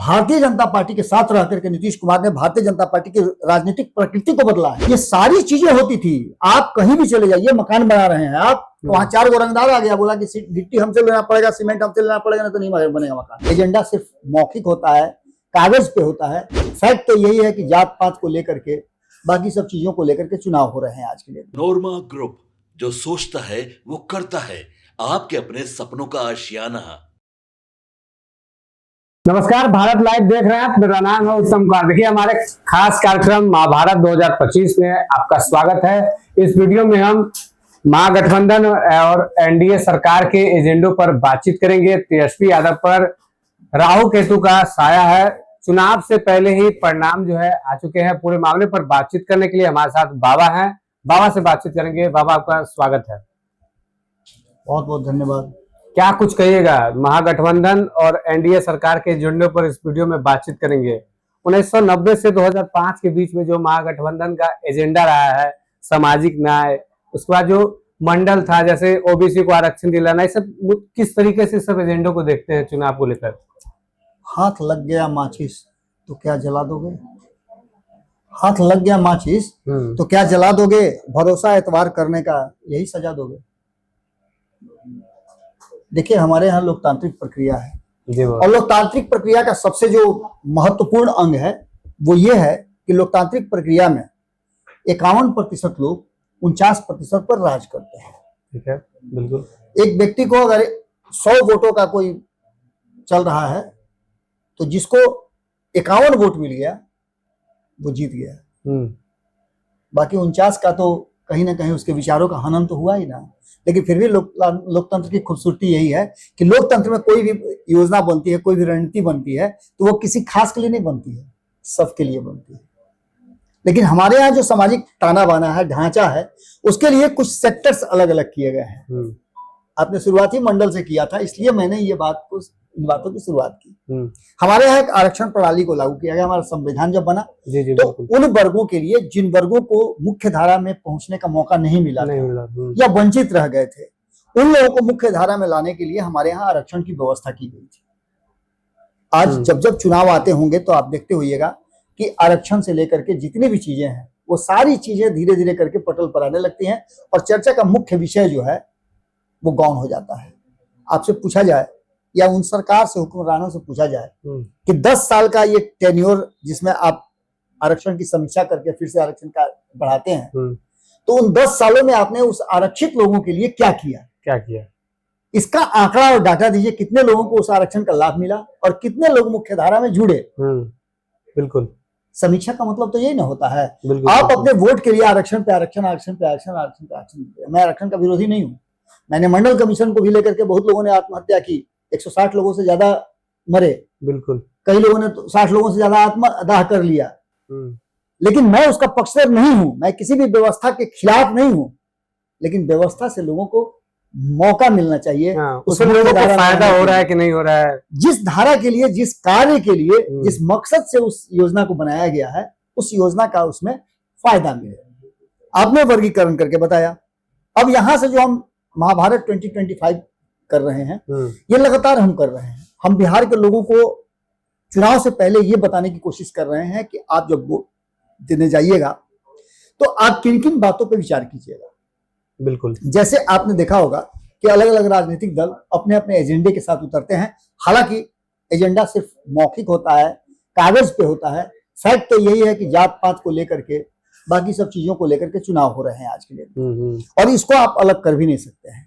Bharatiya Janata party के साथ रह करके नीतीश कुमार ने भारतीय जनता पार्टी की राजनीतिक प्रकृति को बदला है। ये सारी चीजें होती थी, आप कहीं भी चले जाइए, मकान बना रहे हैं आप, तो वहां 4 गो रंगदार आ गया, बोला कि गिट्टी हमसे लेना पड़ेगा, सीमेंट हमसे लेना पड़ेगा, ना तो नहीं बनेगा मकान। एजेंडा सिर्फ मौखिक होता है, कागज पे होता है। फैक्ट तो यही है कि जात पात को लेकर के, बाकी सब चीजों को लेकर के चुनाव हो रहे हैं आज के लिए। नोरमा ग्रुप, जो सोचता है वो करता है, आपके अपने सपनों का आशियाना। नमस्कार, भारत लाइव देख रहे हैं आप। मेरा नाम है उत्तम कुमार। देखिए, हमारे खास कार्यक्रम महाभारत 2025 में आपका स्वागत है। इस वीडियो में हम महागठबंधन और एनडीए सरकार के एजेंडों पर बातचीत करेंगे। तेजस्वी यादव पर राहु केतु का साया है। चुनाव से पहले ही परिणाम जो है आ चुके हैं। पूरे मामले पर बातचीत करने के लिए हमारे साथ बाबा हैं। बाबा से बातचीत करेंगे। बाबा, आपका स्वागत है। बहुत बहुत धन्यवाद। क्या कुछ कहिएगा? महागठबंधन और एनडीए सरकार के एजेंडों पर इस वीडियो में बातचीत करेंगे। 1990 से 2005 के बीच में जो महागठबंधन का एजेंडा रहा है, सामाजिक न्याय, उसके बाद जो मंडल था, जैसे ओबीसी को आरक्षण दिलाना, ये सब किस तरीके से सब एजेंडों को देखते हैं चुनाव को लेकर? हाथ लग गया माचिस तो क्या जला दोगे? हाथ लग गया माचिस तो क्या जला दोगे? भरोसा एतवार करने का यही सजा दोगे? देखिए, हमारे यहाँ लोकतांत्रिक प्रक्रिया है और लोकतांत्रिक प्रक्रिया का सबसे जो महत्वपूर्ण अंग है वो ये है कि लोकतांत्रिक प्रक्रिया में 51% लोग 49% पर राज करते हैं। ठीक है, बिल्कुल। एक व्यक्ति को अगर 100 वोटों का कोई चल रहा है तो जिसको 51 वोट मिल गया वो जीत गया। बाकी 49 का तो कहीं ना कहीं उसके विचारों का हनन तो हुआ ही ना। लेकिन फिर भी लोकतंत्र की खूबसूरती यही है कि लोकतंत्र में कोई भी योजना बनती है, कोई भी रणनीति बनती है, तो वो किसी खास के लिए नहीं बनती है, सबके लिए बनती है। लेकिन हमारे यहाँ जो सामाजिक ताना बाना है, ढांचा है, उसके लिए कुछ सेक्टर्स अलग अलग किए गए हैं। आपने शुरुआती मंडल से किया था, इसलिए मैंने ये इन बातों की शुरुआत की। हमारे यहाँ एक आरक्षण प्रणाली को लागू किया गया। हमारा संविधान जब बना तो उन वर्गों के लिए, जिन वर्गों को मुख्य धारा में पहुंचने का मौका नहीं मिला या वंचित रह गए थे, उन लोगों को मुख्य धारा में लाने के लिए हमारे यहाँ आरक्षण की व्यवस्था की गई थी। आज जब जब चुनाव आते होंगे तो आप देखते होइएगा कि आरक्षण से लेकर के जितनी भी चीजें हैं, वो सारी चीजें धीरे धीरे करके पटल पर आने लगती हैं और चर्चा का मुख्य विषय जो है वो गौण हो जाता है। आपसे पूछा जाए या उन सरकार से, हुक्मरानों से पूछा जाए कि 10 साल का ये टेन्योर जिसमें आप आरक्षण की समीक्षा करके फिर से आरक्षण का बढ़ाते हैं, तो उन 10 सालों में आपने उस आरक्षित लोगों के लिए क्या किया? इसका आंकड़ा और डाटा दीजिए। कितने लोगों को उस आरक्षण का लाभ मिला और कितने लोग मुख्य धारा में जुड़े? बिल्कुल। समीक्षा का मतलब तो यही ना होता है। आप अपने वोट के लिए आरक्षण पे आरक्षण, आरक्षण पे आरक्षण, आरक्षण पे आरक्षण। मैं आरक्षण का विरोधी नहीं हूं। मैंने मंडल कमीशन को भी लेकर के बहुत लोगों ने आत्महत्या की, 160 लोगों से ज्यादा मरे। बिल्कुल। कई लोगों ने तो 60 लोगों से ज्यादा आत्मदाह कर लिया। लेकिन मैं उसका पक्षधर नहीं हूं, मैं किसी भी व्यवस्था के खिलाफ नहीं हूं, लेकिन व्यवस्था से लोगों को मौका मिलना चाहिए। उसमें लोगों को फायदा हो रहा है कि नहीं हो रहा है, जिस धारा के लिए, जिस कार्य के लिए, जिस मकसद से उस योजना को बनाया गया है, उस योजना का उसमें फायदा मिले। आपने वर्गीकरण करके बताया। अब यहां से जो हम महाभारत 2025 कर रहे हैं, ये लगातार हम कर रहे हैं। हम बिहार के लोगों को चुनाव से पहले ये बताने की कोशिश कर रहे हैं कि आप जब वोट देने जाइएगा तो आप किन किन बातों पर विचार कीजिएगा। बिल्कुल। जैसे आपने देखा होगा कि अलग अलग राजनीतिक दल अपने अपने एजेंडे के साथ उतरते हैं। हालांकि एजेंडा सिर्फ मौखिक होता है, कागज पे होता है। फैक्ट तो यही है कि जात पात को लेकर के, बाकी सब चीजों को लेकर के चुनाव हो रहे हैं आज के लिए, और इसको आप अलग कर भी नहीं सकते हैं।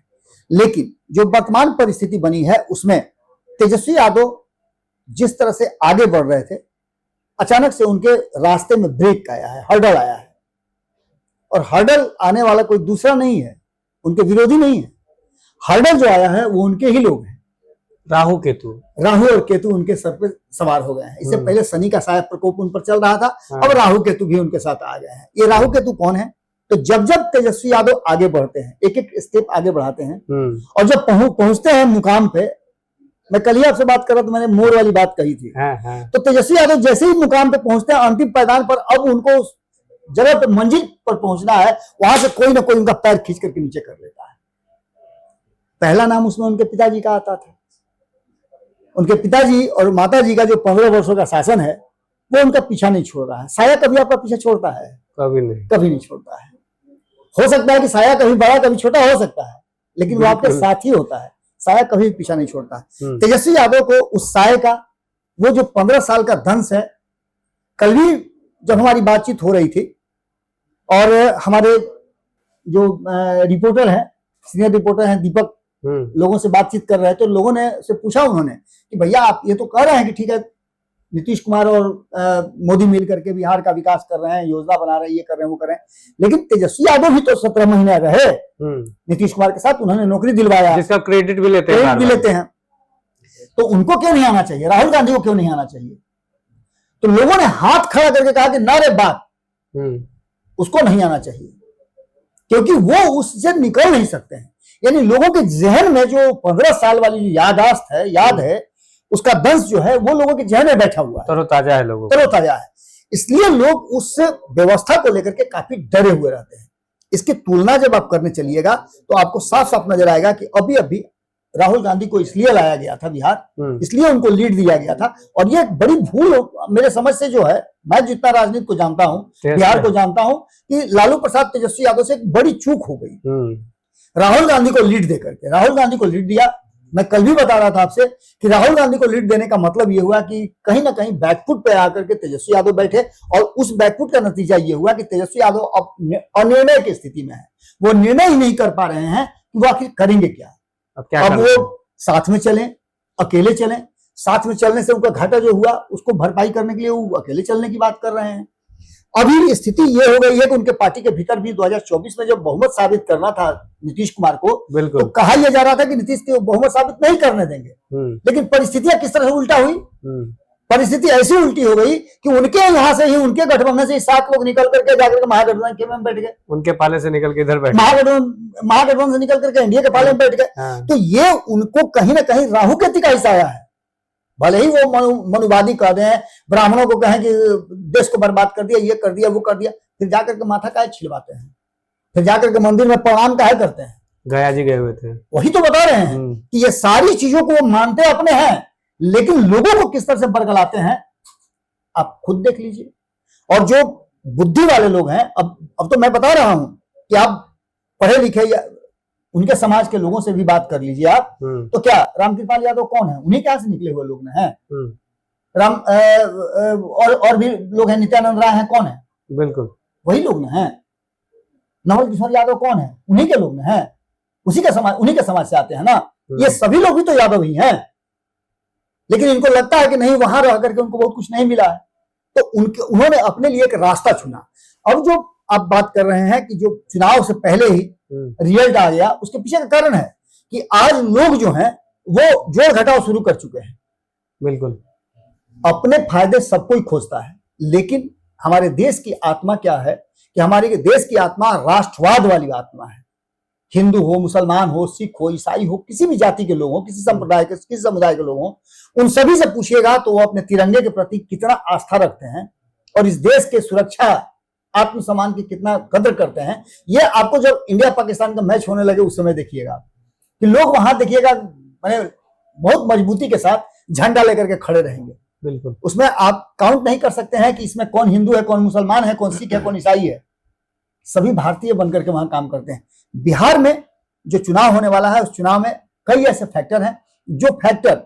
लेकिन जो वर्तमान परिस्थिति बनी है उसमें तेजस्वी यादव जिस तरह से आगे बढ़ रहे थे, अचानक से उनके रास्ते में ब्रेक आया है, हर्डल आया है। और हर्डल आने वाला कोई दूसरा नहीं है, उनके विरोधी नहीं है। हर्डल जो आया है वो उनके ही लोग हैं। राहु और केतु उनके सर पे सवार हो गए हैं। इससे पहले शनि का साया प्रकोप उन पर चल रहा था, अब राहु केतु भी उनके साथ आ गए हैं। ये राहु केतु कौन है? तो जब जब तेजस्वी यादव आगे बढ़ते हैं, एक एक स्टेप आगे बढ़ाते हैं, और जब पहुंचते हैं मुकाम पे, मैं कल ही आपसे बात कर रहा था, मैंने मोर वाली बात कही थी। तो तेजस्वी यादव जैसे ही मुकाम पे पहुंचते हैं, अंतिम पायदान पर, अब उनको उस जगह पे, मंजिल पर पहुंचना है, वहां से कोई ना कोई उनका पैर खींच करके नीचे कर लेता है। पहला नाम उसमें उनके पिताजी का आता था, उनके पिताजी और माताजी का जो 15 वर्षों का शासन है वो उनका पीछा नहीं छोड़ रहा है। साया कभी आपका पीछा छोड़ता है? कभी नहीं, कभी नहीं छोड़ता है। हो सकता है कि साया कभी बड़ा कभी छोटा हो सकता है, लेकिन वो आपके साथ ही होता है। साया कभी पीछा नहीं छोड़ता है। तेजस्वी यादव को उस साये का वो जो 15 साल का दंश है, कल भी जब हमारी बातचीत हो रही थी और हमारे जो रिपोर्टर हैं, सीनियर रिपोर्टर हैं दीपक, लोगों से बातचीत कर रहे हैं, तो लोगों ने से पूछा उन्होंने कि भैया आप ये तो कह रहे हैं कि ठीक है नीतीश कुमार और मोदी मिल करके बिहार का विकास कर रहे हैं, योजना बना रहे हैं, ये कर रहे हैं, वो कर रहे हैं, लेकिन तेजस्वी यादव भी तो 17 महीने रहे नीतीश कुमार के साथ, उन्होंने नौकरी दिलवाया, जिसका क्रेडिट भी लेते हैं। तो उनको क्यों नहीं आना चाहिए? राहुल गांधी को क्यों नहीं आना चाहिए? तो लोगों ने हाथ खड़ा करके कहा कि नारे बात, उसको नहीं आना चाहिए, क्योंकि वो उससे निकल नहीं सकते हैं। यानी लोगों के जहन में जो 15 साल वाली जो यादाश्त है, याद है, उसका दंश जो है वो लोगों के जहन में बैठा हुआ है, तरोताजा है, लोगों तरोताजा है। इसलिए लोग उस व्यवस्था को लेकर के काफी डरे हुए रहते हैं। इसकी तुलना जब आप करने चलिएगा तो आपको साफ साफ नजर आएगा कि अभी अभी राहुल गांधी को इसलिए लाया गया था बिहार, इसलिए उनको लीड दिया गया था, और ये एक बड़ी भूल मेरे समझ से जो है, मैं जितना राजनीति को जानता हूं, बिहार को जानता हूं, कि लालू प्रसाद तेजस्वी यादव से एक बड़ी चूक हो गई। राहुल गांधी को लीड देकर के, राहुल गांधी को लीड दिया। मैं कल भी बता रहा था आपसे कि राहुल गांधी को लीड देने का मतलब यह हुआ कि कहीं ना कहीं बैकफुट पे आकर के तेजस्वी यादव बैठे, और उस बैकफुट का नतीजा यह हुआ कि तेजस्वी यादव अब अनिर्णय की स्थिति में है। वो निर्णय ही नहीं कर पा रहे हैं कि वो आखिर करेंगे क्या। अब वो साथ में चलें, अकेले चलें, साथ में चलने से उनका घाटा जो हुआ उसको भरपाई करने के लिए वो अकेले चलने की बात कर रहे हैं। अभी स्थिति ये हो गई है कि उनके पार्टी के भीतर भी 2024 में जब बहुमत साबित करना था नीतीश कुमार को, तो कहा यह जा रहा था कि नीतीश को बहुमत साबित नहीं करने देंगे, लेकिन परिस्थितियां किस तरह से उल्टा हुई। परिस्थिति ऐसी उल्टी हो गई कि उनके यहाँ से ही, उनके गठबंधन से 7 लोग निकल करके जाकर महागठबंधन के में बैठ गए, उनके पाले से निकल के इधर बैठ, महागठबंधन से निकल करके एनडीए के पाले में बैठ गए। तो ये उनको कहीं ना कहीं राहु केतु का हिस्सा आया है। भले ही वो मनुवादी कह दें, ब्राह्मणों को कहें कि देश को बर्बाद कर दिया, ये कर दिया, वो कर दिया, फिर जाकर के माथा काहे छिलवाते हैं, फिर जाकर के मंदिर में प्रणाम काहे करते हैं। गया जी गए हुए थे, वही तो बता रहे हैं कि ये सारी चीजों को वो मानते अपने हैं, लेकिन लोगों को किस तरह से बरगलाते हैं आप खुद देख लीजिए। और जो बुद्धि वाले लोग हैं, अब तो मैं बता रहा हूं कि आप पढ़े लिखे या उनके समाज के लोगों से भी बात कर लीजिए आप, तो क्या रामकृपाल यादव कौन है? उन्हीं के यहाँ से निकले हुए लोग हैं। राम और भी लोग हैं, नित्यानंद राय हैं, कौन है? बिल्कुल वही लोग हैं। नवल किशोर यादव कौन है? उन्हीं के लोग हैं, उन्हीं के समाज से आते हैं ना। ये सभी लोग भी तो यादव ही हैं, लेकिन इनको लगता है कि नहीं, वहां रह करके उनको बहुत कुछ नहीं मिला है, तो उन्होंने अपने लिए एक रास्ता चुना। अब जो आप बात कर रहे हैं कि जो चुनाव से पहले ही रिजल्ट आ गया, उसके पीछे का कारण है कि आज लोग जो हैं वो जोड़ घटाव शुरू कर चुके हैं। बिल्कुल अपने फायदे सब कोई खोजता है, लेकिन हमारे देश की आत्मा क्या है कि हमारे देश की आत्मा राष्ट्रवाद वाली आत्मा है। हिंदू हो, मुसलमान हो, सिख हो, ईसाई हो, किसी भी जाति के लोग हो, किसी संप्रदाय के, किसी समुदाय के लोग हो, उन सभी से पूछिएगा तो वो अपने तिरंगे के प्रति कितना आस्था रखते हैं और इस देश के सुरक्षा, आत्मसम्मान की कितना कदर करते हैं। ये आपको जब इंडिया पाकिस्तान का मैच होने लगे उस समय देखिएगा कि लोग वहां देखिएगा मैंने बहुत मजबूती के साथ झंडा लेकर के खड़े रहेंगे। बिल्कुल उसमें आप काउंट नहीं कर सकते हैं कि इसमें कौन हिंदू है, कौन मुसलमान है, कौन सिख है, कौन ईसाई है। सभी भारतीय बनकर के वहां काम करते हैं। बिहार में जो चुनाव होने वाला है, उस चुनाव में कई ऐसे फैक्टर हैं जो फैक्टर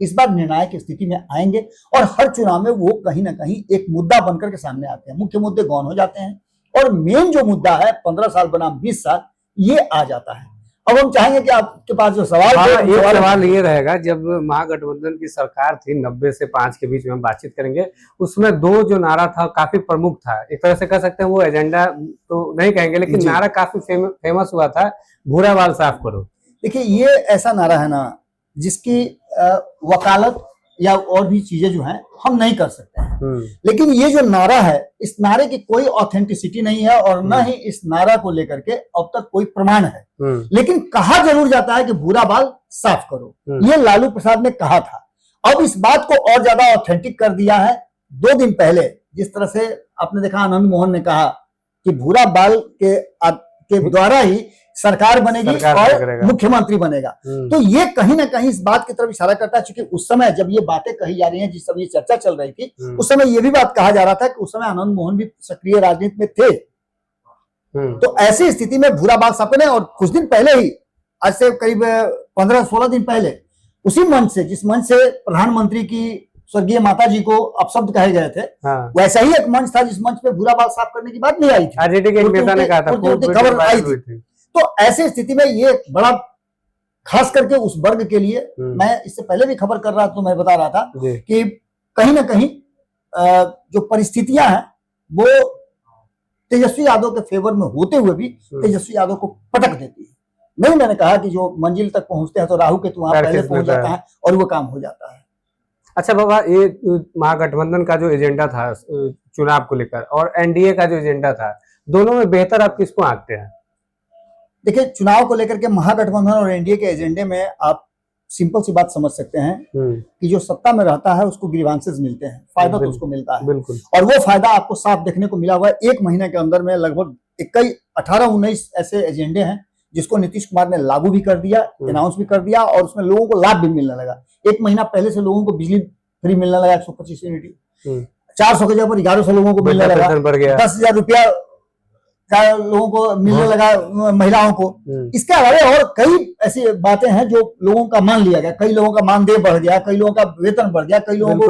इस बार निर्णायक स्थिति में आएंगे, और हर चुनाव में वो कहीं ना कहीं एक मुद्दा बनकर के सामने आते हैं। मुख्य मुद्दे गौन हो जाते हैं, और मेन जो मुद्दा है 15 साल बनाम 20 साल, ये आ जाता है। अब हम चाहेंगे कि आपके पास जो सवाल सवाल ये रहेगा, जब महागठबंधन की सरकार थी 90 से 5 के बीच में हम बातचीत करेंगे, उसमें 2 जो नारा था काफी प्रमुख था। एक तरह से कह सकते हैं वो एजेंडा तो नहीं कहेंगे, लेकिन नारा काफी फेमस हुआ था, भूरा बाल साफ करो। देखिए ये ऐसा नारा है ना जिसकी वकालत या और भी चीजें जो हैं हम नहीं कर सकते हैं, लेकिन ये जो नारा है, इस नारे की कोई ऑथेंटिसिटी नहीं है और न ही इस नारा को लेकर के अब तक कोई प्रमाण है। लेकिन कहा जरूर जाता है कि भूरा बाल साफ करो, ये लालू प्रसाद ने कहा था। अब इस बात को और ज्यादा ऑथेंटिक कर दिया है 2 दिन पहले, जिस तरह से आपने देखा आनंद मोहन ने कहा कि भूरा बाल के द्वारा ही सरकार बनेगी सरकार और करेगा। मुख्यमंत्री बनेगा। तो ये कहीं ना कहीं इस बात की तरफ इशारा करता है, क्योंकि उस समय जब ये बातें कही जा रही हैं, जिस समय ये चर्चा चल रही थी, उस समय ये भी बात कहा जा रहा था कि उस समय आनंद मोहन भी सक्रिय राजनीति में थे। तो ऐसी स्थिति में भूरा बाल साहब ने, और कुछ दिन पहले ही, आज से करीब 15-16 दिन पहले, उसी मंच से, जिस मंच से प्रधानमंत्री की स्वर्गीय माता जी को अपशब्द कहे गए थे, वैसा ही एक मंच था जिस मंच पे भूरा बाल साफ करने की बात नहीं आई थी। आरजेडी के एक नेता ने कहा था, खबर आई थी। तो ऐसी स्थिति में ये बड़ा, खास करके उस वर्ग के लिए, मैं इससे पहले भी खबर कर रहा था, तो मैं बता रहा था कि कहीं ना कहीं जो परिस्थितियां हैं वो तेजस्वी यादव के फेवर में होते हुए भी तेजस्वी यादव को पटक देती है। नहीं, मैंने कहा कि जो मंजिल तक पहुंचते हैं तो राहु केतु वहां पहले पहुंच जाता है और वो काम हो जाता है। अच्छा बाबा, ये महागठबंधन का जो एजेंडा था चुनाव को लेकर और एनडीए का जो एजेंडा था, दोनों में बेहतर आप किसको आंकते हैं? देखिए, चुनाव को लेकर के महागठबंधन और एनडीए के एजेंडे में आप सिंपल सी बात समझ सकते हैं कि जो सत्ता में रहता है उसको ग्रीवांसेस मिलते हैं, फायदा तो उसको मिलता है। बिल्कुल। और वो फायदा आपको साफ देखने को मिला हुआ है। 1 महीने के अंदर में लगभग 18-19 ऐसे एजेंडे हैं जिसको नीतीश कुमार ने लागू भी कर दिया, अनाउंस भी कर दिया, और उसमें लोगों को लाभ भी मिलने लगा। 1 महीना पहले से लोगों को बिजली फ्री मिलने लगा, 125 यूनिट, 400 के जगह पर 1100 लोगों को मिलने लगा, 10,000 रुपया लोगों को मिलने लगा, महिलाओं को। इसके अलावा और कई ऐसी बातें हैं जो लोगों का मान लिया गया। कई लोगों का मानदेय बढ़ गया, कई लोगों का वेतन बढ़ गया, कई लोगों को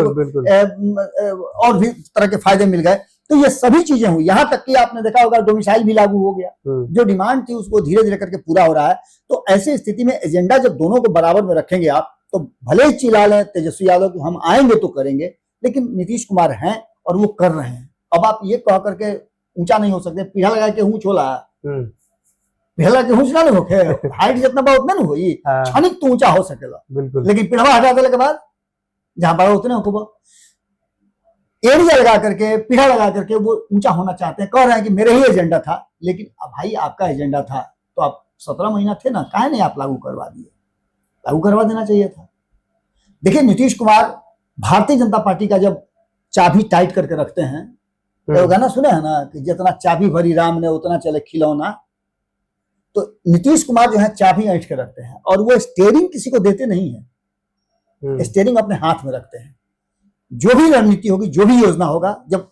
और भी तरह के फायदे मिल गए। तो ये सभी चीजें हुई। यहाँ तक कि आपने देखा होगा डोमिसाइल भी लागू हो गया, जो डिमांड थी उसको धीरे धीरे करके पूरा हो रहा है। तो ऐसी स्थिति में एजेंडा जब दोनों को बराबर में रखेंगे आप, तो भले ही चिल्ला लें तेजस्वी यादव कि हम आएंगे तो करेंगे, लेकिन नीतीश कुमार हैं और वो कर रहे हैं। अब आप ये कह करके ऊंचा नहीं हो सकते, पीढ़ा लगा के ऊंच होला, पीढ़ा लगा के ऊंच ना होके, हाइट जितना बड़ा उतना नहीं होई, क्षणिक तो ऊंचा हो सकेला, लेकिन पीढ़ा हटा देने के बाद जहां बड़ा उतने हो, एरिया लगा करके, पीढ़ा लगा करके वो ऊंचा होना चाहते हैं। कह रहे हैं कि मेरे ही एजेंडा था, लेकिन अब भाई आपका एजेंडा था तो आप 17 महीना थे ना, काहे नहीं आप लागू करवा दिए? लागू करवा देना चाहिए था। देखिए, नीतीश कुमार भारतीय जनता पार्टी का जब चाबी टाइट करके रखते हैं, तो गाना सुने है ना कि जितना चाबी भरी राम ने उतना चले खिलौना, तो नीतीश कुमार जो है चाबी ऐंठ के रखते हैं और वो स्टीयरिंग किसी को देते नहीं है, स्टीयरिंग अपने हाथ में रखते हैं। जो भी रणनीति होगी, जो भी योजना होगा, जब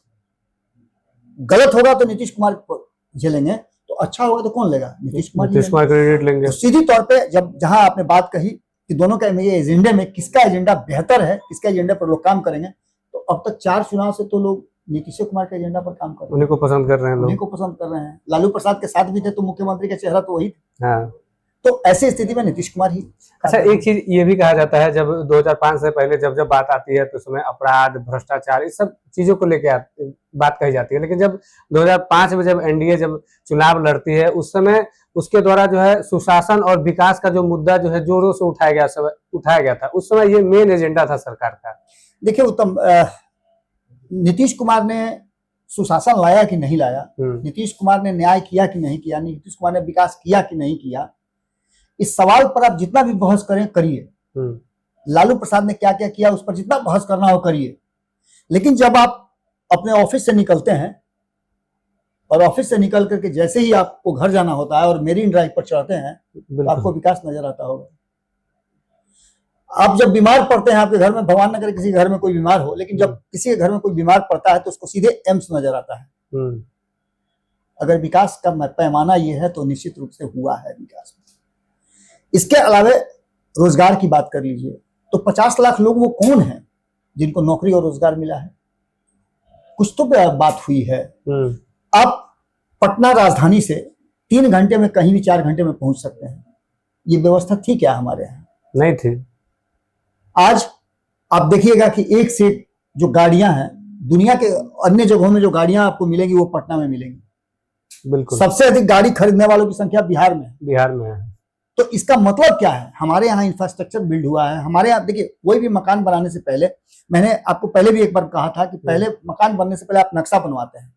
गलत होगा तो नीतीश कुमार को झेलेंगे, तो अच्छा होगा तो कौन लेगा? नीतीश कुमार क्रेडिट लेंगे। तो सीधी तौर पे जब जहां आपने बात कही कि दोनों का एजेंडे में किसका एजेंडा बेहतर है, किसका एजेंडा पर लोग काम करेंगे, तो अब तक 4 चुनाव से तो लोग नीतीश कुमार के एजेंडा पर काम कर रहे हैं, उन्हीं को पसंद कर रहे हैं, उन्हीं को पसंद कर रहे हैं। लालू प्रसाद के साथ भी थे तो मुख्यमंत्री का चेहरा तो वही था। तो ऐसी स्थिति में नीतीश कुमार ही। अच्छा, एक चीज ये भी कहा जाता है, जब 2005 से पहले जब बात आती है तो उसमें अपराध, भ्रष्टाचार, इस सब चीजों को लेकर बात कही जाती है, लेकिन जब 2005 में जब एनडीए जब चुनाव लड़ती है, उस समय उसके द्वारा जो है सुशासन और विकास का जो मुद्दा जो है जोरों से उठाया गया था। उस समय ये मेन एजेंडा था सरकार का। देखिए उत्तम, नीतीश कुमार ने सुशासन लाया कि नहीं लाया, नीतीश कुमार ने न्याय किया कि नहीं किया, नीतीश कुमार ने विकास किया कि नहीं किया, इस सवाल पर आप जितना भी बहस करें करिए। लालू प्रसाद ने क्या क्या किया उस पर जितना बहस करना हो करिए, लेकिन जब आप अपने ऑफिस से निकलते हैं और ऑफिस से निकल करके जैसे ही आपको घर जाना होता है और मेरीन ड्राइव पर चढ़ते हैं, तो आपको विकास नजर आता होगा। आप जब बीमार पड़ते हैं, आपके घर में, भगवान न करे किसी घर में कोई बीमार हो, लेकिन जब किसी के घर में कोई बीमार पड़ता है तो उसको सीधे एम्स नजर आता है। अगर विकास का पैमाना ये है तो निश्चित रूप से हुआ है विकास। इसके अलावा रोजगार की बात कर लीजिए तो 50 लाख लोग वो कौन हैं जिनको नौकरी और रोजगार मिला है? कुछ तो बात हुई है। आप पटना राजधानी से 3 घंटे में, कहीं भी 4 घंटे में पहुंच सकते हैं। ये व्यवस्था थी क्या हमारे यहाँ? नहीं थी। आज आप देखिएगा कि एक से जो गाड़ियां हैं, दुनिया के अन्य जगहों में जो गाड़ियां आपको मिलेंगी वो पटना में मिलेंगी। बिल्कुल। सबसे अधिक गाड़ी खरीदने वालों की संख्या बिहार में है। तो इसका मतलब क्या है? हमारे यहाँ इंफ्रास्ट्रक्चर बिल्ड हुआ है। हमारे यहाँ देखिए, कोई भी मकान बनाने से पहले, मैंने आपको पहले भी एक बार कहा था कि पहले मकान बनने से पहले आप नक्शा बनवाते हैं।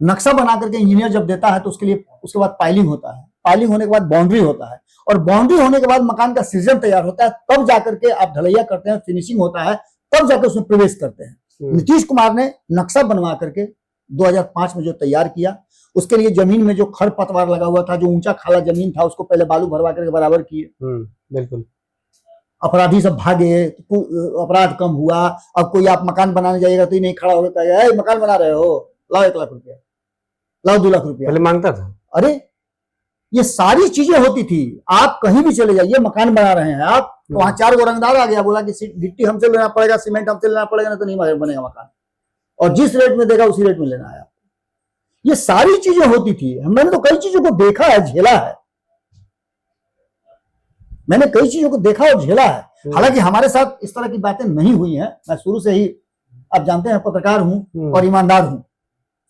नक्शा बना करके इंजीनियर जब देता है तो उसके बाद पाइलिंग होता है, पाइलिंग होने के बाद बाउंड्री होता है, और बाउंड्री होने के बाद मकान का सृजन तैयार होता है, तब जाकर के आप ढलैया करते हैं, फिनिशिंग होता है, तब जाकर उसमें प्रवेश करते हैं। नीतीश कुमार ने नक्शा बनवा करके 2005 में जो तैयार किया, उसके लिए जमीन में जो खरपतवार लगा हुआ था, जो ऊंचा खाला जमीन था, उसको पहले बालू भरवा करके बराबर किए। बिल्कुल। अपराधी सब भागे, तो अपराध कम हुआ। अब कोई आप मकान बनाने जाइएगा तो ही नहीं खड़ा होगा, कहेगा मकान बना रहे हो, लाओ 1 लाख रुपया, लाओ 2 लाख रुपया, पहले मांगता था। अरे ये सारी चीजें होती थी। आप कहीं भी चले जाइए, मकान बना रहे हैं आप, तो वहां 4 गो रंगदार आ गया, बोला कि गिट्टी हमसे लेना पड़ेगा, सीमेंट हमसे लेना पड़ेगा, ना तो नहीं बनेगा मकान, और जिस रेट में देगा उसी रेट में लेना है आपको। ये सारी चीजें होती थी। मैंने तो कई चीजों को देखा है, झेला है, मैंने कई चीजों को देखा और झेला है। हालांकि हमारे साथ इस तरह की बातें नहीं हुई हैं, मैं शुरू से ही, आप जानते हैं, पत्रकार हूं और ईमानदार हूं।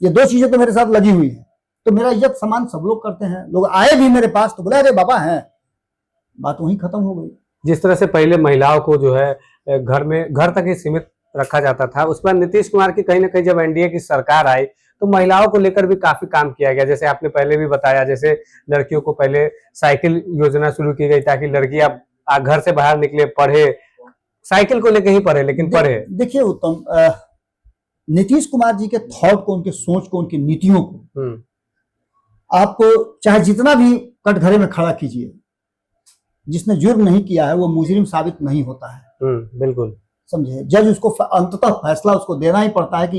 ये 2 चीजें तो मेरे साथ लगी हुई हैं। तो मेरा इज्जत सम्मान सब लोग करते हैं। लोग आए भी मेरे पास तो बोले अरे बाबा हैं, बात वहीं खत्म हो गई। जिस तरह से पहले महिलाओं को जो है घर तक ही सीमित रखा जाता था, उस पर नीतीश कुमार की कहीं ना कहीं जब एनडीए की सरकार आई तो महिलाओं को लेकर भी काफी काम किया गया। जैसे आपने पहले भी बताया, जैसे लड़कियों को पहले साइकिल योजना शुरू की गई ताकि लड़कियां घर से बाहर निकले, पढ़े, साइकिल को लेकर ही पढ़े, लेकिन पढ़े। देखिए उत्तम, नीतीश कुमार जी के थॉट को, उनके सोच को, उनकी नीतियों को आप चाहे जितना भी कटघरे में खड़ा कीजिए, जिसने जुर्म नहीं किया है वो मुजरिम साबित नहीं होता है। बिल्कुल, समझे। जज उसको अंततः फैसला उसको देना ही पड़ता है कि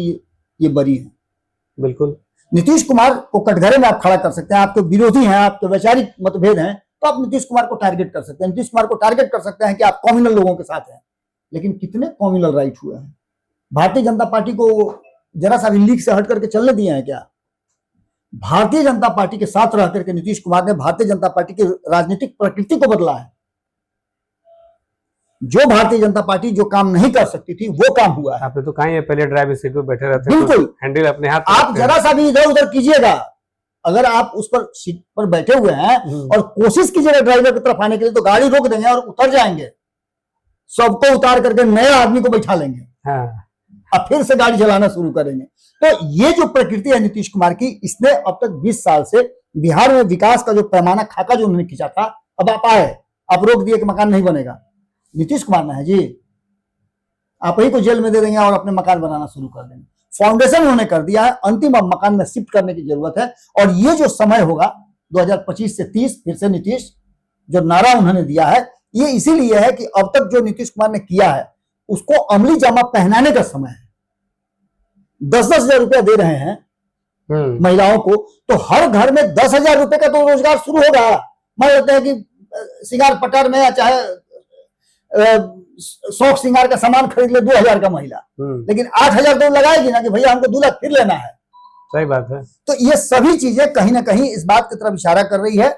ये बरी है। बिल्कुल। नीतीश कुमार को कटघरे में आप खड़ा कर सकते हैं, आपके विरोधी हैं, आपके वैचारिक मतभेद हैं, तो आप नीतीश कुमार को टारगेट कर सकते हैं। नीतीश कुमार को टारगेट कर सकते हैं कि आप कम्युनल लोगों के साथ हैं, लेकिन कितने कम्युनल राइट हुए हैं? भारतीय जनता पार्टी को जरा सा भी लीक से हट करके चलने दिए हैं क्या? भारतीय जनता पार्टी के साथ रह करके नीतीश कुमार ने भारतीय जनता पार्टी की राजनीतिक प्रकृति को बदला है। जो भारतीय जनता पार्टी जो काम नहीं कर सकती थी वो काम हुआ है। आपने तो कहा पहले ड्राइविंग सीट पे बैठे रहते हैं, बिल्कुल, तो हैंडल अपने हाथ आप जरा सा भी इधर उधर कीजिएगा, अगर आप उस पर सीट पर बैठे हुए हैं और कोशिश कीजिएगा ड्राइवर की तरफ आने के लिए, तो गाड़ी रोक देंगे और उतर जाएंगे, सबको उतार करके नए आदमी को बैठा लेंगे। अब फिर से गाड़ी चलाना शुरू करेंगे। तो ये जो प्रकृति है नीतीश कुमार की, इसने अब तक 20 साल से बिहार में विकास का जो पैमाना, खाका जो उन्होंने खींचा था, अब आप आए, आप रोक दिए कि मकान नहीं बनेगा। नीतीश कुमार ने है जी, आप ही को जेल में दे देंगे और अपने मकान बनाना शुरू कर देंगे। फाउंडेशन उन्होंने कर दिया है, अंतिम अब मकान में शिफ्ट करने की जरूरत है। और ये जो समय होगा 2025 से 30, फिर से नीतीश जो नारा उन्होंने दिया है, ये इसीलिए है कि अब तक जो नीतीश कुमार ने किया है उसको अमली जामा पहनाने का समय है। 10-10 हजार रुपया दे रहे हैं महिलाओं को, तो हर घर में 10,000 रुपए का तो रोजगार शुरू होगा। मान लेते हैं कि सिंगार पटार में, या चाहे शौक श्रृंगार का सामान खरीद ले 2,000 का महिला, लेकिन 8,000 तो लगाएगी ना कि भैया हमको 2 लाख फिर लेना है। सही बात है। तो ये सभी चीजें कहीं ना कहीं इस बात की तरफ इशारा कर रही है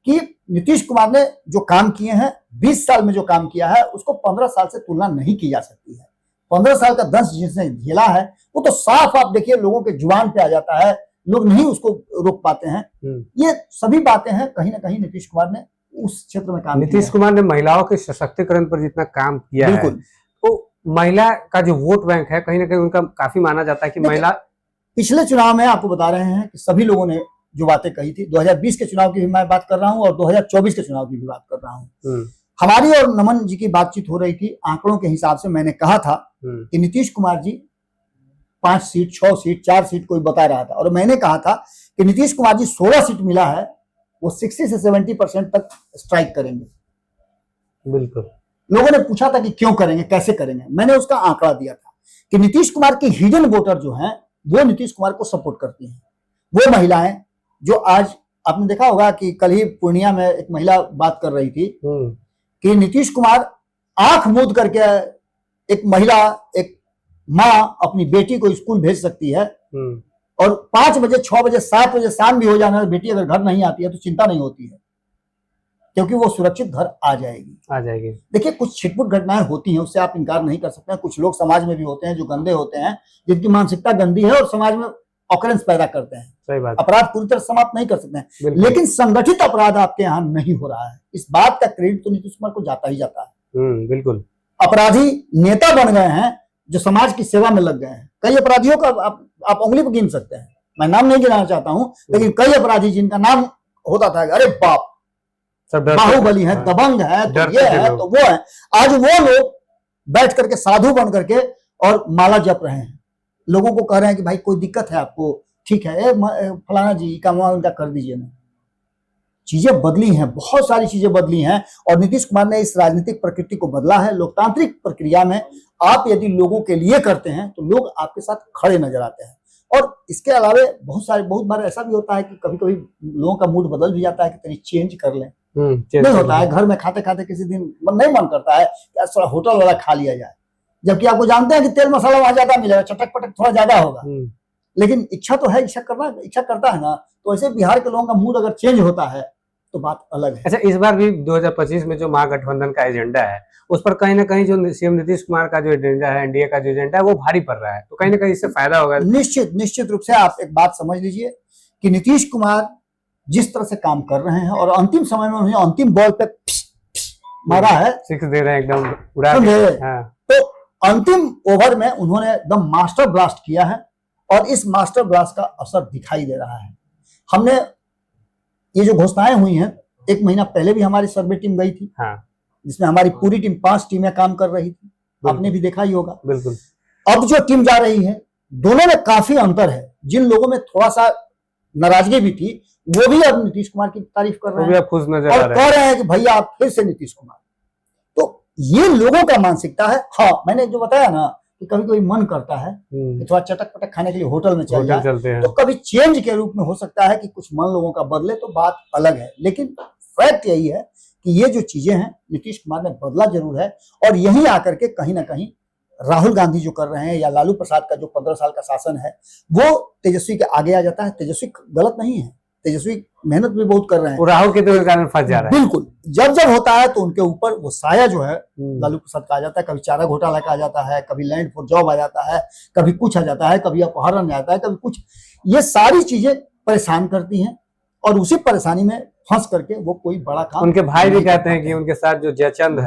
कि नीतीश कुमार ने जो काम किए हैं, 20 साल में जो काम किया है, उसको 15 साल से तुलना नहीं की जा सकती है। 15 साल का दंश जिसने झेला है वो तो साफ आप देखिए लोगों के जुबान पे आ जाता है, लोग नहीं उसको रोक पाते हैं। ये सभी बातें हैं, कहीं ना कहीं नीतीश कुमार ने उस क्षेत्र में काम किया। नीतीश कुमार ने महिलाओं के सशक्तिकरण पर जितना काम किया है, तो महिला का जो वोट बैंक है, कहीं ना कहीं उनका काफी माना जाता है कि महिला। पिछले चुनाव में आपको बता रहे हैं कि सभी लोगों ने जो बातें कही थी, 2020 के चुनाव की भी मैं बात कर रहा हूं और 2024 के चुनाव की भी बात कर रहा हूं। हमारी और नमन जी की बातचीत हो रही थी, आंकड़ों के हिसाब से मैंने कहा था कि Nitish Kumar ji 5 seat, 6 seat, 4 seat कोई बता रहा था, और मैंने कहा था कि नीतीश कुमार जी 16 सीट मिला है, वो 60 से 70% तक स्ट्राइक करेंगे। बिल्कुल। लोगों ने पूछा था कि क्यों करेंगे, कैसे करेंगे, मैंने उसका आंकड़ा दिया था कि नीतीश कुमार की हिडन वोटर जो हैं वो नीतीश कुमार को सपोर्ट करती हैं। वो महिलाएं जो आज आपने देखा होगा कि कल ही पूर्णिया में एक महिला बात कर रही थी कि नीतीश कुमार आंख मूंद करके, एक महिला, एक माँ अपनी बेटी को स्कूल भेज सकती है, और 5 बजे, 6 बजे, 7 बजे शाम भी हो जाना, बेटी अगर घर नहीं आती है तो चिंता नहीं होती है, क्योंकि वो सुरक्षित घर आ जाएगी। देखिए, कुछ छिटपुट घटनाएं होती हैं, उससे आप इनकार नहीं कर सकते हैं। कुछ लोग समाज में भी होते हैं जो गंदे होते हैं, जिनकी मानसिकता गंदी है और समाज में ऑकरेंस पैदा करते हैं। सही बात। अपराध पूरी तरह समाप्त नहीं कर सकते हैं, लेकिन संगठित अपराध आपके यहाँ नहीं हो रहा है, इस बात का क्रेडिट तो नीतीश कुमार को जाता ही जाता है। बिल्कुल। अपराधी नेता बन गए हैं जो समाज की सेवा में लग गए हैं। कई अपराधियों का आप उंगली पर गिन सकते हैं, मैं नाम नहीं गिनाना चाहता हूं, लेकिन कई अपराधी जिनका नाम होता था अरे बाप, बाहुबली है, दबंग है, तो ये है, तो वो है, आज वो लोग बैठ करके साधु बन करके और माला जप रहे हैं। लोगों को कह रहे हैं कि भाई कोई दिक्कत है आपको, ठीक है, फलाना जी काम उनका कर दीजिए ना। चीजें बदली हैं, बहुत सारी चीजें बदली हैं, और नीतीश कुमार ने इस राजनीतिक प्रकृति को बदला है। लोकतांत्रिक प्रक्रिया में आप यदि लोगों के लिए करते हैं तो लोग आपके साथ खड़े नजर आते हैं। और इसके अलावे बहुत बार ऐसा भी होता है कि कभी कभी लोगों का मूड बदल भी जाता है कि तनी चेंज कर लें। नहीं होता है, घर में खाते खाते किसी दिन नहीं मन करता है कि आज थोड़ा होटल वाला खा लिया जाए, जबकि आपको जानते हैं कि तेल मसाला वहां ज्यादा मिलेगा, चटक पटक थोड़ा ज्यादा होगा, लेकिन इच्छा तो है, इच्छा करता है ना। तो ऐसे बिहार के लोगों का मूड अगर चेंज होता है तो बात अलग है। अच्छा, इस बार भी 2025 में जो महागठबंधन का एजेंडा है उस पर कहीं ना कहीं जो सीएम नीतीश कुमार का जो एजेंडा है, एनडीए का जो एजेंडा है वो भारी पड़ रहा है, तो कहीं ना कहीं इससे फायदा होगा। निश्चित रूप से आप एक बात समझ लीजिए कि नीतीश कुमार जिस तरह से काम कर रहे हैं और अंतिम समय में उन्हें अंतिम बॉल पे मारा है, सिक्स दे रहे हैं एकदम उड़ा हाँ। तो अंतिम ओवर में उन्होंने एकदम मास्टर ब्लास्ट किया है और इस मास्टर ब्लास्ट का असर दिखाई दे रहा है। हमने ये जो घोषणाएं हुई हैं, 1 महीना पहले भी हमारी सर्वे टीम गई थी, हाँ। जिसमें हमारी पूरी टीम 5 टीमें काम कर रही थी, आपने भी देखा ही होगा। बिल्कुल। अब जो टीम जा रही है, दोनों में काफी अंतर है। जिन लोगों में थोड़ा सा नाराजगी भी थी वो भी अब नीतीश कुमार की तारीफ कर रहे हैं और कह रहे हैं कि भैया आप फिर से नीतीश कुमार। तो ये लोगों का मानसिकता है। हाँ, मैंने जो बताया ना कि कभी कभी मन करता है कि थोड़ा चटक पटक खाने के लिए होटल में चल जाए, तो कभी चेंज के रूप में हो सकता है कि कुछ मन लोगों का बदले, तो बात अलग है। लेकिन फैक्ट यही है कि ये जो चीजें हैं नीतीश कुमार ने बदला जरूर है, और यही आकर के कहीं ना कहीं राहुल गांधी जो कर रहे हैं या लालू प्रसाद का जो 15 साल का शासन है वो तेजस्वी के आगे आ जाता है। तेजस्वी गलत नहीं है, तेजस्वी मेहनत भी बहुत कर रहे हैं, राहुल के तो कारण फंस जा रहा है। बिल्कुल, जब होता है तो उनके ऊपर वो साया जो है लालू प्रसाद का आ जाता है। कभी चारा घोटाला का आ जाता है, कभी लैंड फॉर जॉब आ जाता है, कभी कुछ आ जाता है, कभी अपहरण आ जाता है, कभी कुछ। ये सारी चीजें परेशान करती हैं और उसी परेशानी में फंस करके वो कोई बड़ा काम। उनके भाई भी कहते हैं कि उनके साथ जो जयचंद है,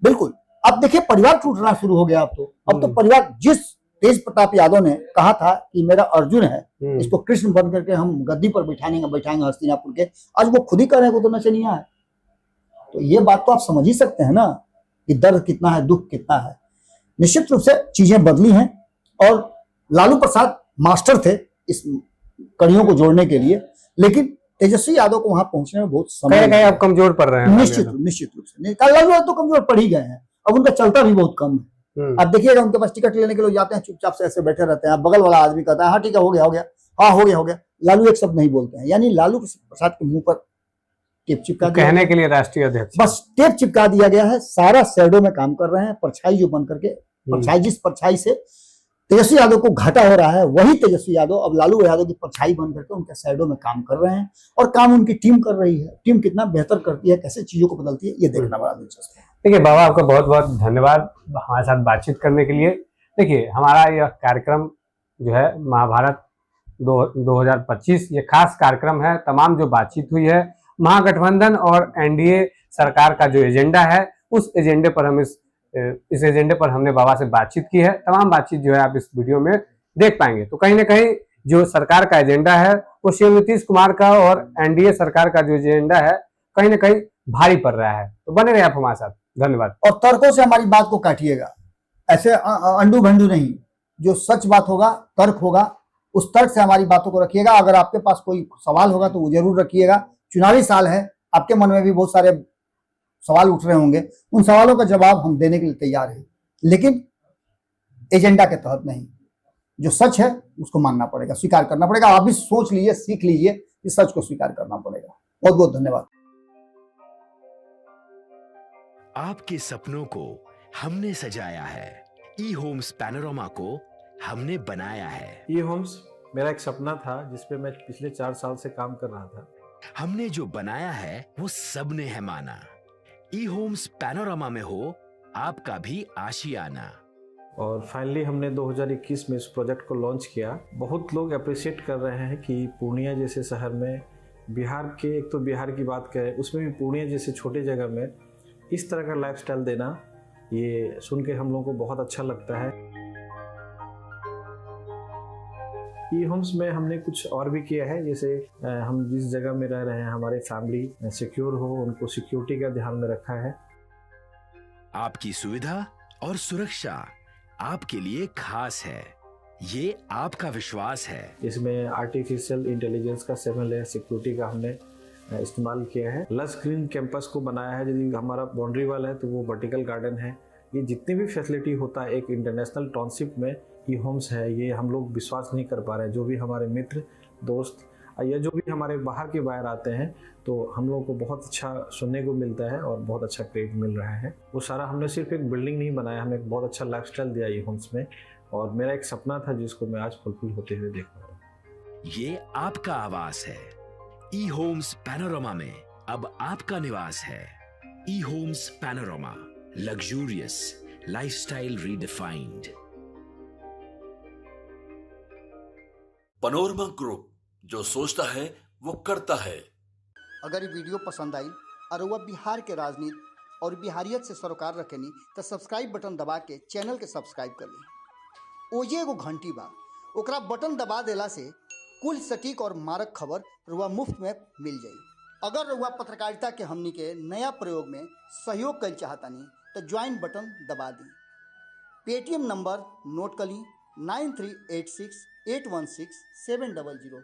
बिल्कुल अब देखिए परिवार टूटना शुरू हो गया। अब तो परिवार, जिस तेज प्रताप यादव ने कहा था कि मेरा अर्जुन है, इसको कृष्ण बन करके हम गद्दी पर बैठाएंगे हस्तिनापुर के, आज वो खुद ही कह रहे हैं वो तो नचनिया है। तो ये बात तो आप समझ ही सकते हैं ना कि दर्द कितना है, दुख कितना है। निश्चित रूप से चीजें बदली हैं और लालू प्रसाद मास्टर थे इस कड़ियों को जोड़ने के लिए, लेकिन तेजस्वी यादव को वहां पहुंचने में बहुत समय, कहीं अब कमजोर पड़ रहे हैं। निश्चित रूप से लालू यादव तो कमजोर पड़ ही गए हैं, अब उनका चलता भी बहुत कम है। आप देखिएगा उनके पास टिकट लेने के लोग जाते हैं, चुपचाप से ऐसे बैठे रहते हैं, बगल वाला आदमी कहता है हाँ ठीक है, हो गया, हाँ हो गया। लालू एक शब्द नहीं बोलते हैं, यानी लालू प्रसाद के मुंह पर टेप चिपका दिया, कहने के लिए राष्ट्रीय अध्यक्ष बस टेप चिपका दिया गया है। सारा शैडो में काम कर रहे हैं, परछाई जो बन करके, परछाई जिस परछाई से तेजस्वी यादव को घाटा हो रहा है, वही तेजस्वी यादव अब लालू यादव की परछाई बन करके उनके शैडो में काम कर रहे हैं, और काम उनकी टीम कर रही है। टीम कितना बेहतर करती है, कैसे चीजों को बदलती है, ये देखना बड़ा दिलचस्प है। देखिए बाबा, आपका बहुत बहुत धन्यवाद हमारे साथ बातचीत करने के लिए। देखिए हमारा यह कार्यक्रम जो है महाभारत 2025 ये खास कार्यक्रम है। तमाम जो बातचीत हुई है महागठबंधन और एनडीए सरकार का जो एजेंडा है, उस एजेंडे पर हम इस एजेंडे पर हमने बाबा से बातचीत की है। तमाम बातचीत जो है आप इस वीडियो में देख पाएंगे। तो कहीं ना कहीं जो सरकार का एजेंडा है वो सीएम नीतीश कुमार का और एनडीए सरकार का जो एजेंडा है कहीं ना कहीं भारी पड़ रहा है। तो बने रहे आप हमारे साथ। धन्यवाद। और तर्कों से हमारी बात को काटिएगा, ऐसे अंडू भंडू नहीं। जो सच बात होगा, तर्क होगा, उस तर्क से हमारी बातों को रखिएगा। अगर आपके पास कोई सवाल होगा तो वो जरूर रखिएगा। चुनावी साल है, आपके मन में भी बहुत सारे सवाल उठ रहे होंगे, उन सवालों का जवाब हम देने के लिए तैयार हैं, लेकिन एजेंडा के तहत नहीं। जो सच है उसको मानना पड़ेगा, स्वीकार करना पड़ेगा। आप भी सोच लीजिए, सीख लीजिए कि सच को स्वीकार करना पड़ेगा। बहुत बहुत धन्यवाद। आपके सपनों को हमने सजाया है, ई होम्स पैनोरामा को हमने बनाया है। ई होम्स मेरा एक सपना था जिस पे मैं पिछले 4 साल से काम कर रहा था। हमने जो बनाया है वो सबने है माना। ई होम्स पैनोरामा में हो आपका भी आशियाना। और फाइनली हमने 2021 में इस प्रोजेक्ट को लॉन्च किया। बहुत लोग अप्रिशिएट कर रहे हैं कि पूर्णिया जैसे शहर में, बिहार के, एक तो बिहार की बात करें उसमें भी पूर्णिया जैसे छोटे जगह में इस तरह का लाइफस्टाइल देना, ये सुन के हम लोगों को बहुत अच्छा लगता है। ई होम्स में हमने कुछ और भी किया है, जैसे हम जिस जगह में रह रहे हैं हमारे फैमिली सिक्योर हो, उनको सिक्योरिटी का ध्यान में रखा है। आपकी सुविधा और सुरक्षा आपके लिए खास है। ये आपका विश्वास है। इसमें आर्टिफिशियल इंटेलिजेंस का 7 लेयर सिक्योरिटी का हमने इस्तेमाल किया है। लस ग्रीन कैंपस को बनाया है। यदि हमारा बाउंड्री वाल है तो वो वर्टिकल गार्डन है। ये जितनी भी फैसिलिटी होता है एक इंटरनेशनल टाउनशिप में ई होम्स है, ये हम लोग विश्वास नहीं कर पा रहे हैं। जो भी हमारे मित्र दोस्त या जो भी हमारे बाहर के बाहर आते हैं तो हम लोगों को बहुत अच्छा सुनने को मिलता है और बहुत अच्छा क्रेडिट मिल रहा है। वो सारा हमने सिर्फ एक बिल्डिंग नहीं बनाया, हमें एक बहुत अच्छा लाइफस्टाइल दिया ई होम्स में, और मेरा एक सपना था जिसको मैं आज फुलफिल होते हुए देख पा रहा हूँ। ये आपका आवास है। ई होम्स पैनोरमा में अब आपका निवास है। E homes Panorama, luxurious lifestyle redefined. Panorama group, जो सोचता है वो करता है। अगर ये वीडियो पसंद आई और वह बिहार के राजनीति और बिहारियत से सरोकार रखेनी तो सब्सक्राइब बटन दबा के चैनल के सब्सक्राइब कर ली। ओजे एगो घंटी बा, ओकरा बटन दबा देला से कुल सटीक और मारक खबर रुआ मुफ्त में मिल जाई। अगर रुआ पत्रकारिता के हमनी के नया प्रयोग में सहयोग कर चाहतानी तो ज्वाइन बटन दबा दी। पेटीएम नंबर नोट कर ली 9386 816 700।